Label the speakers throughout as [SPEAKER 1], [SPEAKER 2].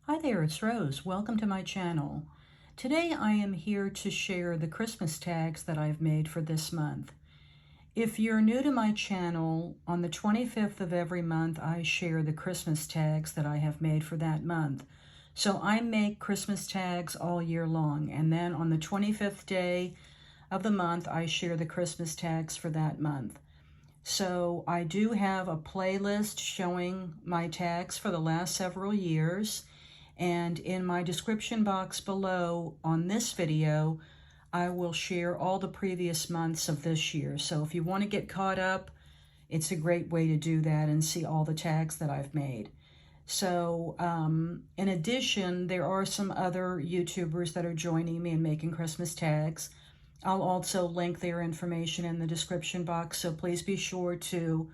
[SPEAKER 1] Hi there, it's Rose. Welcome to my channel. Today I am here to share the Christmas tags that I've made for this month. If you're new to my channel, on the 25th of every month I share the Christmas tags that I have made for that month. So I make Christmas tags all year long, and then on the 25th day of the month I share the Christmas tags for that month. So I do have a playlist showing my tags for the last several years. And in my description box below on this video, I will share all the previous months of this year. So if you want to get caught up, it's a great way to do that and see all the tags that I've made. So in addition, there are some other YouTubers that are joining me in making Christmas tags. I'll also link their information in the description box, so please be sure to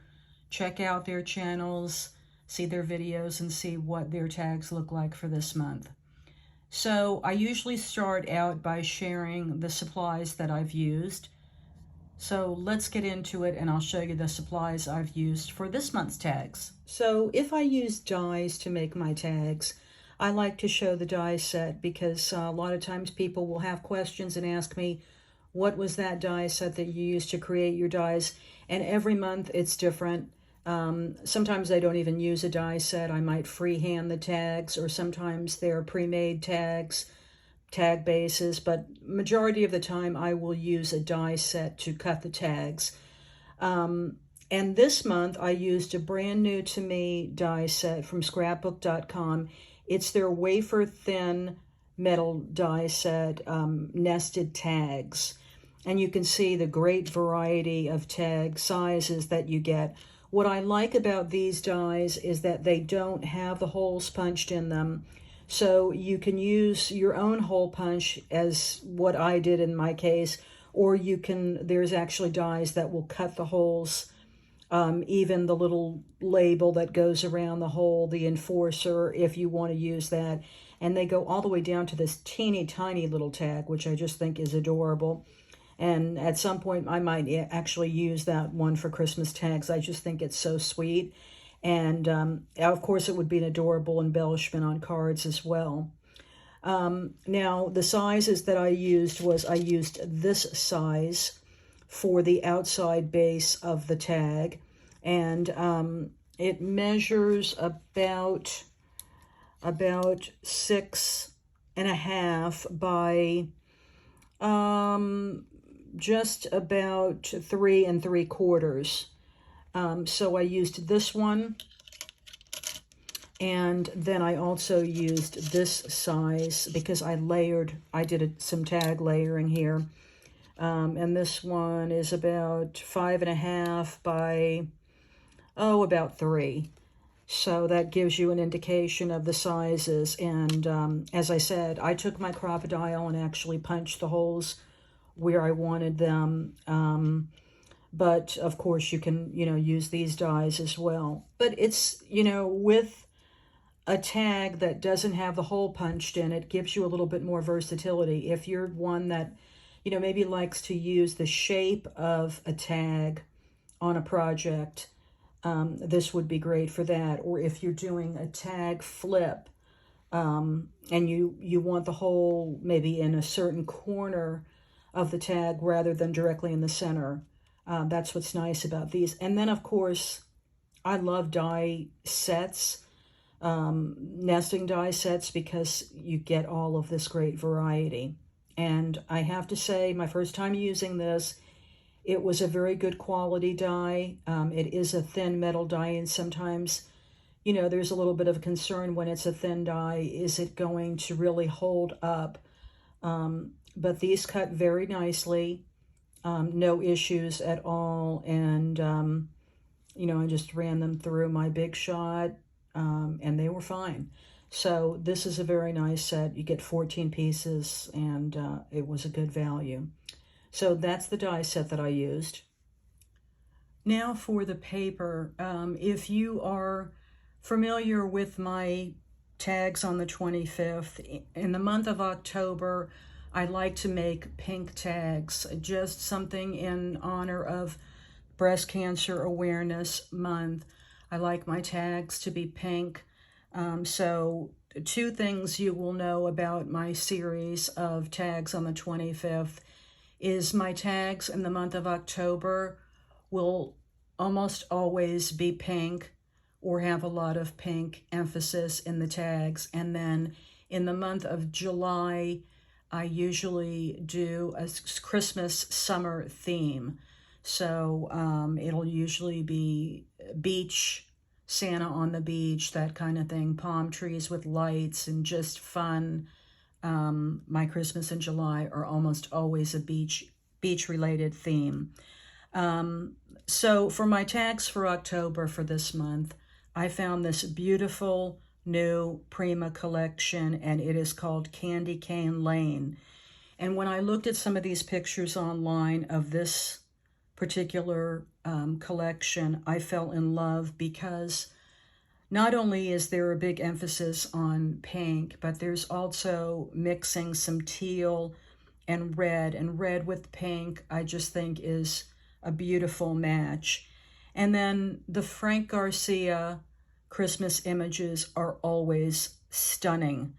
[SPEAKER 1] check out their channels, see their videos, and see what their tags look like for this month. So I usually start out by sharing the supplies that I've used. So let's get into it and I'll show you the supplies I've used for this month's tags. So if I use dies to make my tags, I like to show the die set because a lot of times people will have questions and ask me, what was that die set that you used to create your dies? And every month it's different. Sometimes I don't even use a die set. I might freehand the tags, or sometimes they're pre-made tags, tag bases, but majority of the time I will use a die set to cut the tags. And this month I used a brand new to me die set from scrapbook.com. It's their wafer thin metal die set, nested tags. And you can see the great variety of tag sizes that you get. What I like about these dies is that they don't have the holes punched in them. So you can use your own hole punch, as what I did in my case, or there's actually dies that will cut the holes, even the little label that goes around the hole, the enforcer, if you want to use that. And they go all the way down to this teeny tiny little tag, which I just think is adorable. And at some point, I might actually use that one for Christmas tags. I just think it's so sweet. And of course, it would be an adorable embellishment on cards as well. Now, the sizes that I used this size for the outside base of the tag. And it measures about 6.5 by just about 3 3/4. So I used this one, and then I also used this size because I did some tag layering here. And this one is about 5.5 by, about 3. So that gives you an indication of the sizes. And as I said, I took my crocodile and actually punched the holes where I wanted them. But of course you can, use these dies as well. But it's, with a tag that doesn't have the hole punched in, it gives you a little bit more versatility. If you're one that, maybe likes to use the shape of a tag on a project, this would be great for that. Or if you're doing a tag flip, and you want the hole maybe in a certain corner of the tag rather than directly in the center. That's what's nice about these. And then, of course, I love die sets, nesting die sets, because you get all of this great variety. And I have to say, my first time using this, it was a very good quality die. It is a thin metal die, and sometimes, there's a little bit of concern when it's a thin die. Is it going to really hold up? But these cut very nicely, no issues at all. And, I just ran them through my Big Shot, and they were fine. So this is a very nice set. You get 14 pieces, and it was a good value. So that's the die set that I used. Now for the paper. If you are familiar with my tags on the 25th, in the month of October, I like to make pink tags, just something in honor of Breast Cancer Awareness Month. I like my tags to be pink. So two things you will know about my series of tags on the 25th is my tags in the month of October will almost always be pink or have a lot of pink emphasis in the tags. And then in the month of July, I usually do a Christmas summer theme. So it'll usually be beach, Santa on the beach, that kind of thing, palm trees with lights and just fun. My Christmas in July are almost always a beach-related theme. So for my tags for October for this month, I found this beautiful new Prima collection, and it is called Candy Cane Lane. And when I looked at some of these pictures online of this particular collection, I fell in love because not only is there a big emphasis on pink, but there's also mixing some teal and red with pink, I just think is a beautiful match. And then the Frank Garcia Christmas images are always stunning.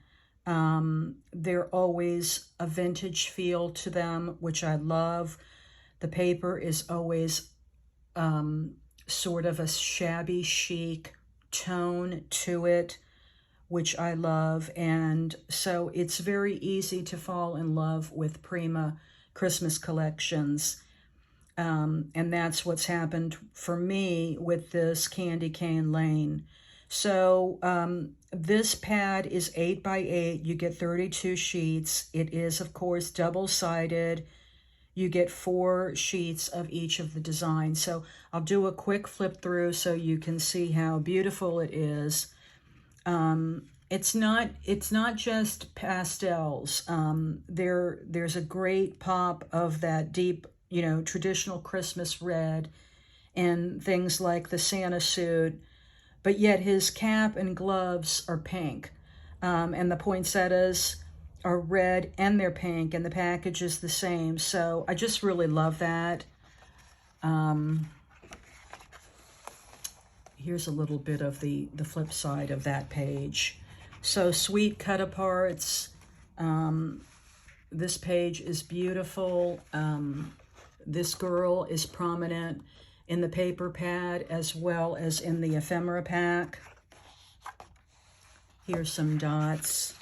[SPEAKER 1] They're always a vintage feel to them, which I love. The paper is always sort of a shabby chic tone to it, which I love. And so it's very easy to fall in love with Prima Christmas collections. And that's what's happened for me with this Candy Cane Lane. So this pad is 8 by 8. You get 32 sheets. It is, of course, double-sided. You get 4 sheets of each of the designs. So I'll do a quick flip through so you can see how beautiful it is. It's not just pastels. There's a great pop of that deep, traditional Christmas red and things like the Santa suit, but yet his cap and gloves are pink. And the poinsettias are red and they're pink, and the package is the same. So I just really love that. Here's a little bit of the flip side of that page. So sweet cut-aparts. This page is beautiful. This girl is prominent in the paper pad as well as in the ephemera pack. Here's some dots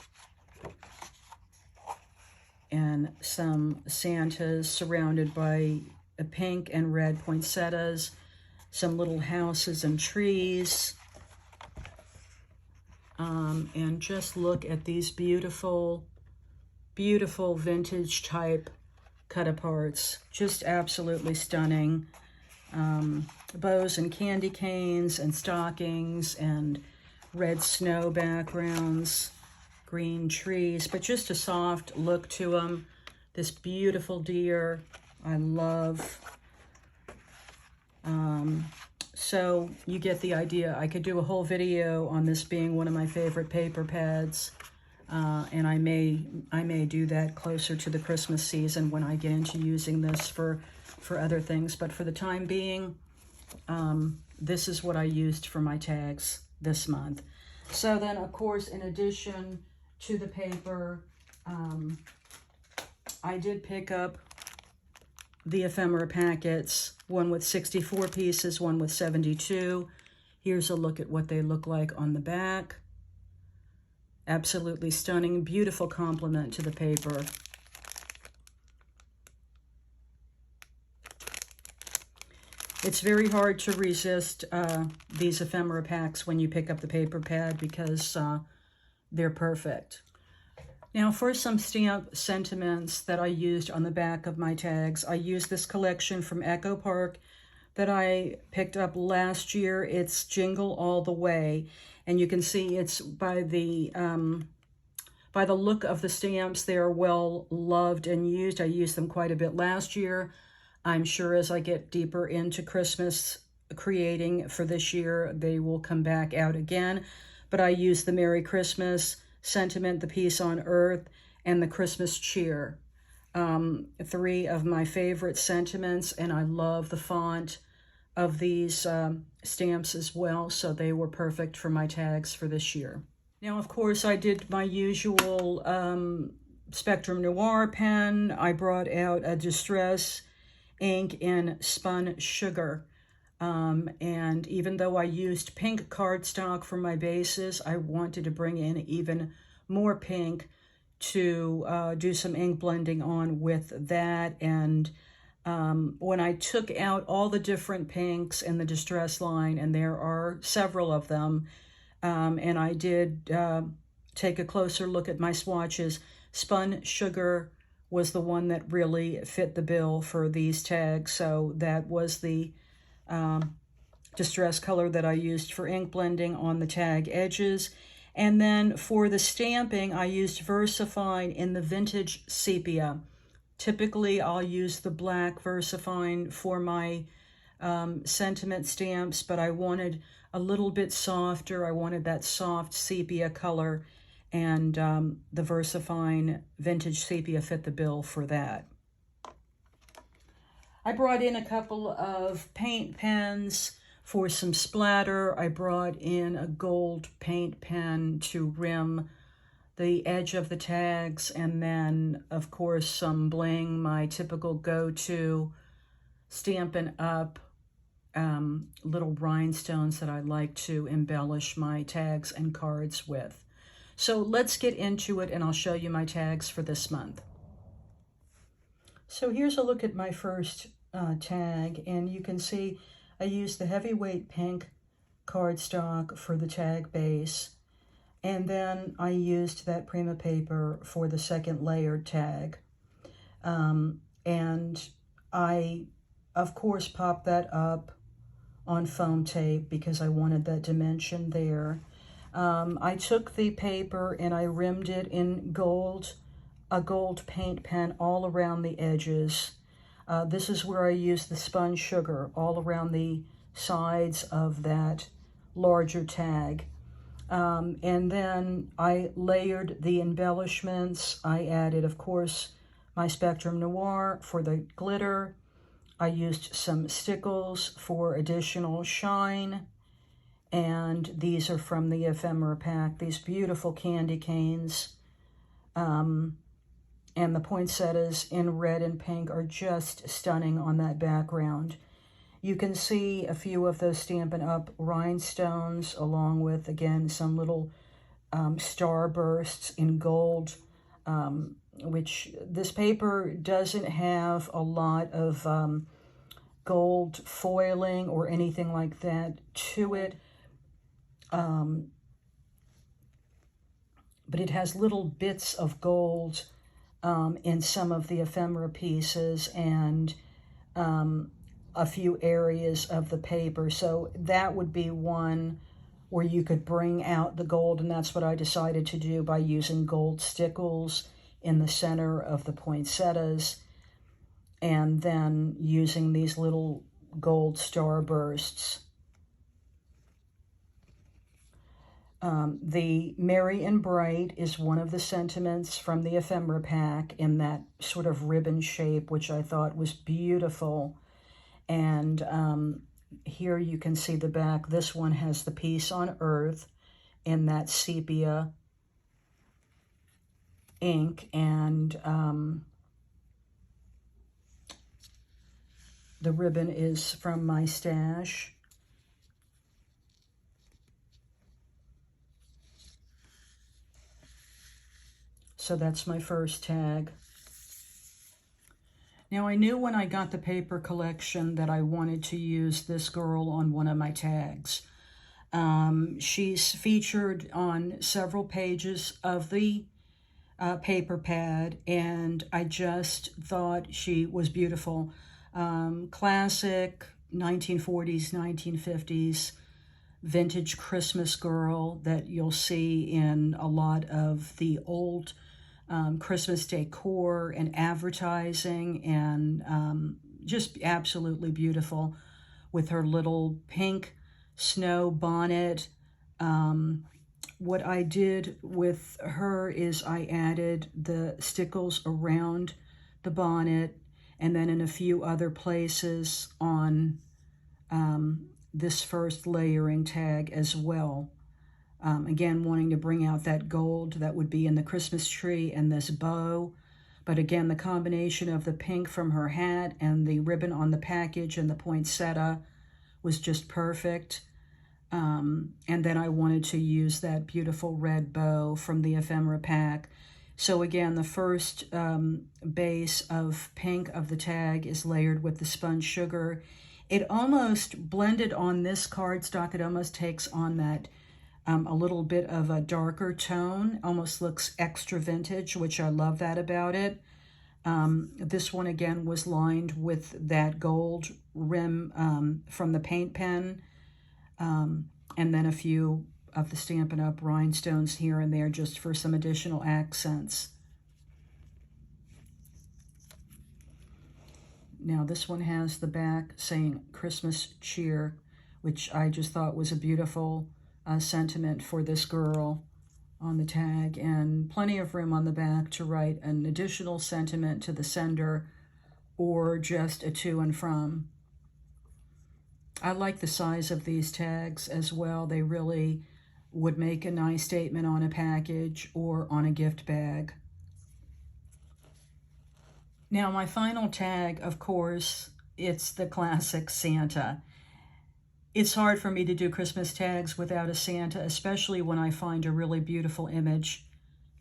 [SPEAKER 1] and some Santas surrounded by pink and red poinsettias, some little houses and trees. And just look at these beautiful, beautiful vintage type cut-aparts. Just absolutely stunning. Bows and candy canes and stockings and red snow backgrounds, green trees, but just a soft look to them. This beautiful deer, I love. So you get the idea. I could do a whole video on this being one of my favorite paper pads, and I may do that closer to the Christmas season when I get into using this for other things. But for the time being, this is what I used for my tags this month. So then, of course, in addition to the paper, I did pick up the ephemera packets, one with 64 pieces, one with 72. Here's a look at what they look like on the back. Absolutely stunning, beautiful complement to the paper. It's very hard to resist these ephemera packs when you pick up the paper pad because they're perfect. Now for some stamp sentiments that I used on the back of my tags, I used this collection from Echo Park that I picked up last year. It's Jingle All the Way, and you can see it's by the look of the stamps, they are well loved and used. I used them quite a bit last year. I'm sure as I get deeper into Christmas creating for this year, they will come back out again. But I used the Merry Christmas sentiment, the Peace on Earth, and the Christmas cheer. 3 of my favorite sentiments, and I love the font of these stamps as well, so they were perfect for my tags for this year. Now, of course, I did my usual Spectrum Noir pen. I brought out a Distress ink in Spun Sugar. And even though I used pink cardstock for my bases, I wanted to bring in even more pink to do some ink blending on with that. And when I took out all the different pinks in the Distress line, and there are several of them, and I did take a closer look at my swatches, Spun Sugar was the one that really fit the bill for these tags. So that was the distress color that I used for ink blending on the tag edges. And then for the stamping, I used VersaFine in the Vintage Sepia. Typically, I'll use the black VersaFine for my sentiment stamps, but I wanted a little bit softer. I wanted that soft sepia color, and the VersaFine Vintage Sepia fit the bill for that. I brought in a couple of paint pens for some splatter. I brought in a gold paint pen to rim the edge of the tags, and then, of course, some bling, my typical go-to Stampin' Up! Little rhinestones that I like to embellish my tags and cards with. So let's get into it, and I'll show you my tags for this month. So here's a look at my first tag, and you can see I used the heavyweight pink cardstock for the tag base, and then I used that Prima paper for the second layered tag. And I, of course, popped that up on foam tape because I wanted that dimension there. I took the paper and I rimmed it in gold, a gold paint pen all around the edges. This is where I used the Spun Sugar all around the sides of that larger tag. And then I layered the embellishments. I added, of course, my Spectrum Noir for the glitter. I used some stickles for additional shine. And these are from the ephemera pack, these beautiful candy canes. And the poinsettias in red and pink are just stunning on that background. You can see a few of those Stampin' Up! Rhinestones, along with, again, some little starbursts in gold, which this paper doesn't have a lot of gold foiling or anything like that to it. But it has little bits of gold in some of the ephemera pieces, and a few areas of the paper. So that would be one where you could bring out the gold, and that's what I decided to do by using gold stickles in the center of the poinsettias, and then using these little gold starbursts. The Merry and Bright is one of the sentiments from the ephemera pack in that sort of ribbon shape, which I thought was beautiful. And here you can see the back. This one has the Peace on Earth in that sepia ink, and the ribbon is from my stash. So that's my first tag. Now, I knew when I got the paper collection that I wanted to use this girl on one of my tags. She's featured on several pages of the paper pad, and I just thought she was beautiful. Classic 1940s, 1950s vintage Christmas girl that you'll see in a lot of the old Christmas decor and advertising, and just absolutely beautiful with her little pink snow bonnet. What I did with her is I added the stickles around the bonnet, and then in a few other places on this first layering tag as well. Again, wanting to bring out that gold that would be in the Christmas tree and this bow. But again, the combination of the pink from her hat and the ribbon on the package and the poinsettia was just perfect. And then I wanted to use that beautiful red bow from the ephemera pack. So again, the first base of pink of the tag is layered with the spun sugar. It almost blended on this cardstock. It almost takes on that a little bit of a darker tone, almost looks extra vintage, which I love that about it. This one again was lined with that gold rim from the paint pen, and then a few of the Stampin' Up! Rhinestones here and there just for some additional accents. Now this one has the back saying Christmas cheer, which I just thought was a beautiful sentiment for this girl on the tag, and plenty of room on the back to write an additional sentiment to the sender or just a to and from. I like the size of these tags as well. They really would make a nice statement on a package or on a gift bag. Now my final tag, of course, it's the classic Santa. It's hard for me to do Christmas tags without a Santa, especially when I find a really beautiful image,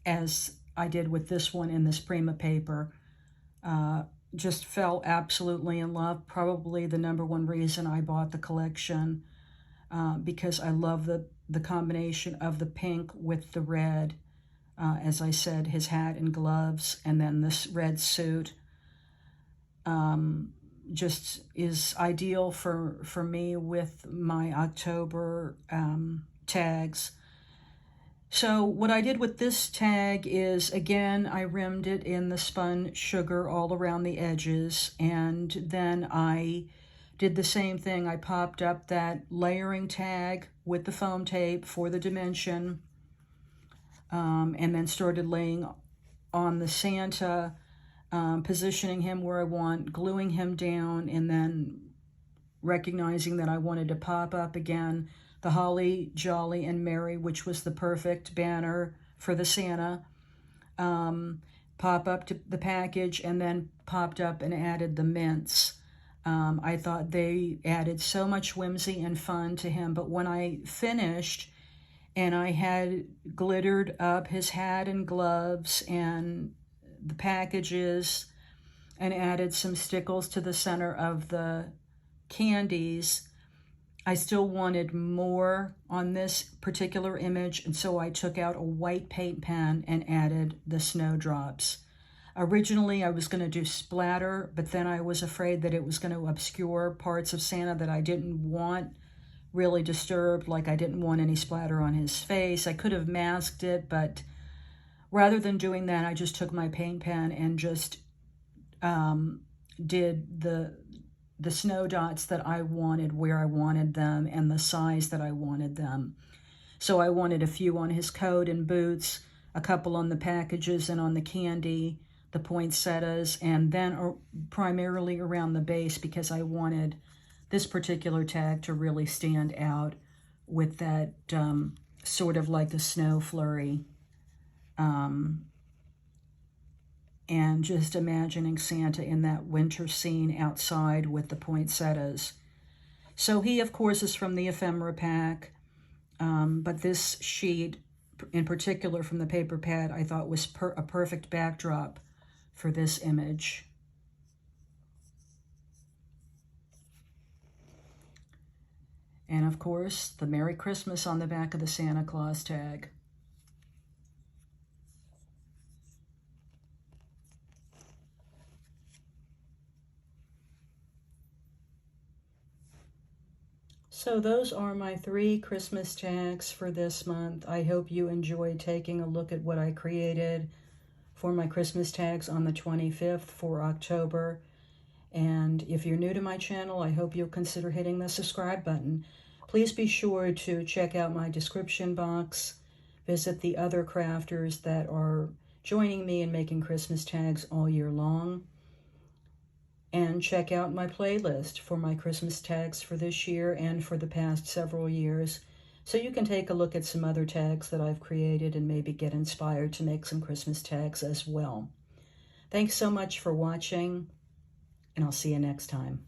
[SPEAKER 1] as I did with this one in this Prima paper. Just fell absolutely in love. Probably the #1 reason I bought the collection, because I love the combination of the pink with the red. As I said, his hat and gloves, and then this red suit. Just is ideal for me with my October tags. So what I did with this tag is, again, I rimmed it in the spun sugar all around the edges, and then I did the same thing. I popped up that layering tag with the foam tape for the dimension, and then started laying on the Santa, positioning him where I want, gluing him down, and then recognizing that I wanted to pop up again the Holly, Jolly, and Merry, which was the perfect banner for the Santa. Pop up to the package, and then popped up and added the mints. I thought they added so much whimsy and fun to him, but when I finished and I had glittered up his hat and gloves and the packages and added some stickles to the center of the candies, I still wanted more on this particular image, and so I took out a white paint pen and added the snowdrops. Originally, I was going to do splatter, but then I was afraid that it was going to obscure parts of Santa that I didn't want really disturbed, like I didn't want any splatter on his face. I could have masked it, but rather than doing that, I just took my paint pen and just did the snow dots that I wanted, where I wanted them, and the size that I wanted them. So I wanted a few on his coat and boots, a couple on the packages and on the candy, the poinsettias, and then primarily around the base, because I wanted this particular tag to really stand out with that sort of like the snow flurry. And just imagining Santa in that winter scene outside with the poinsettias. So he, of course, is from the ephemera pack, but this sheet, in particular from the paper pad, I thought was a perfect backdrop for this image. And, of course, the Merry Christmas on the back of the Santa Claus tag. So those are my 3 Christmas tags for this month. I hope you enjoyed taking a look at what I created for my Christmas tags on the 25th for October. And if you're new to my channel, I hope you'll consider hitting the subscribe button. Please be sure to check out my description box, visit the other crafters that are joining me in making Christmas tags all year long, and check out my playlist for my Christmas tags for this year and for the past several years. So you can take a look at some other tags that I've created and maybe get inspired to make some Christmas tags as well. Thanks so much for watching, and I'll see you next time.